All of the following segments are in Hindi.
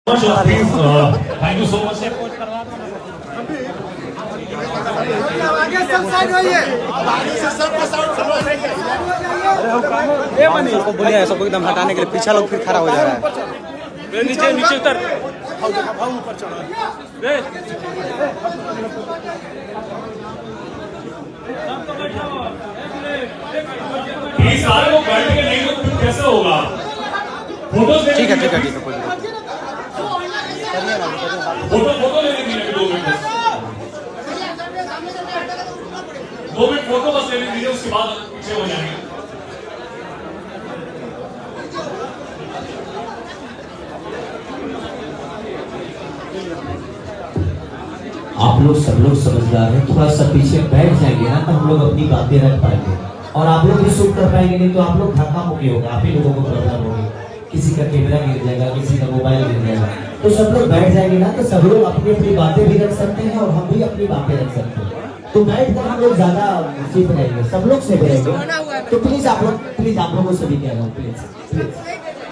Thank you so much. सबको बोले सबको एकदम हटाने के लिए पीछा लोग फिर खड़ा हो जा रहा है। नीचे नीचे उतर। सारे लोग बैठ के नहीं तो फिर कैसे होगा? फोटो ठीक है कोई फोटो लेने के लिए 2 मिनट 2 मिनट फोटो बस लेने दीजिए, उसके बाद पीछे हो जाएंगे। आप लोग सब लोग समझदार हैं, थोड़ा सा पीछे बैठ जाएंगे ना तो हम लोग अपनी बातें रख पाएंगे और आप लोग भी शूट कर पाएंगे। नहीं तो आप लोग धक्का मुक्की होगा, आप ही लोगों को प्रॉब्लम होगी, किसी का कैमरा गिर जाएगा, किसी का मोबाइल गिर जाएगा। तो सब लोग बैठ जाएंगे ना तो सब लोग अपनी अपनी बातें भी रख सकते हैं और हम भी अपनी बातें रख सकते हैं। तो बैठ कर हम लोग ज्यादा सेफ रहेंगे, सब लोग सेफ रहेंगे। तो प्लीज आप लोगों से भी कह रहा हूँ, प्लीज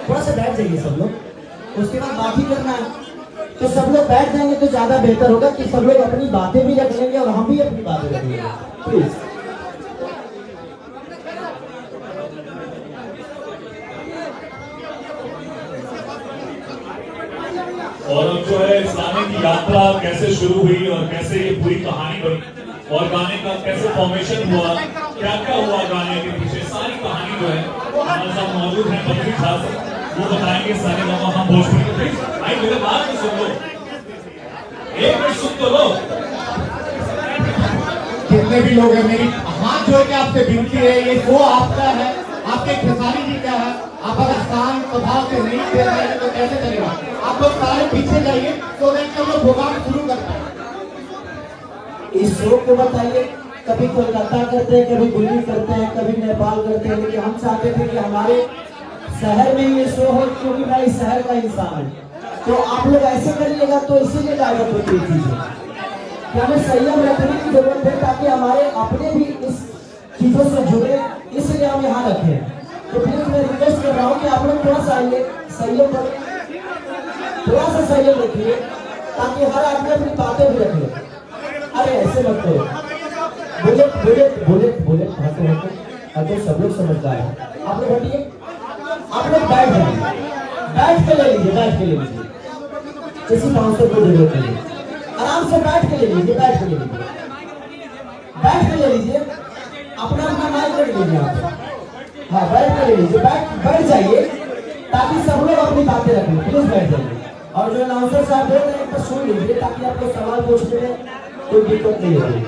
थोड़ा सा बैठ जाइए सब लोग, उसके बाद बात ही करना है। तो सब लोग बैठ जाएंगे तो ज्यादा बेहतर होगा कि सब लोग अपनी बातें भी रख लेंगे और हम भी अपनी बातें रखेंगे। प्लीज और अब जो है इस्लामी की यात्रा कैसे शुरू हुई और कैसे ये पूरी कहानी बनी और गाने का कैसे फॉर्मेशन हुआ, क्या क्या हुआ गाने के पीछे, सारी कहानी जो है हमारे साथ मौजूद है बद्री खास, वो बताएंगे सारे लोग। हम भोजपुरी के प्लीज भाई मेरे बात में सुन लो, 1 मिनट सुन तो लो। जितने भी लोग हैं, मेरी हाथ जोड़ के आपसे विनती है, ये शो आपका है, आपके खेसारी जी का है। आप अगर शान स्वभाव से नहीं दे रहे हैं तो कैसे चलेगा? आप लोग सारे पीछे जाइए तो हम लोग प्रोग्राम शुरू करते हैं। इस शो को बताइए, कभी कोलकाता करते हैं, कभी दिल्ली करते हैं, कभी नेपाल करते हैं, लेकिन हम चाहते थे कि हमारे शहर में ये शो हो, क्योंकि मैं इस शहर का इंसान हूँ। तो आप लोग ऐसे करिएगा तो इसीलिए डायवर्ट होती है चीजें, हमें संयम रखने की जरूरत है ताकि हमारे अपने भी इस चीजों से जुड़े, इसलिए हम यहाँ रखे। तो प्लीज मैं रिक्वेस्ट कर रहा हूँ कि आप लोग थोड़ा सा संयम करें, थोड़ा सा संयम रखिए ताकि हर आदमी अपनी बातें भी रखे। अरे ऐसे मत करो, बोले हटो, सब लोग समझदार हैं। आप लोग हटिए, आप लोग बैठ जाइए, बैठ के ले लीजिए, किसी काउंसलर को जरूरत नहीं, आराम से बैठ के ले लीजिए, बैठ के ले लीजिए, अपना माइक कर लीजिए आप। हाँ, बैठ के ले लीजिए, बैठ जाइए ताकि सब लोग अपनी बातें रखें। प्लीज बैठ जाइए और जो अनाउंसर साहब बोल रहे हैं तो सुन लीजिए ताकि आपको सवाल पूछने में कोई दिक्कत नहीं होगी।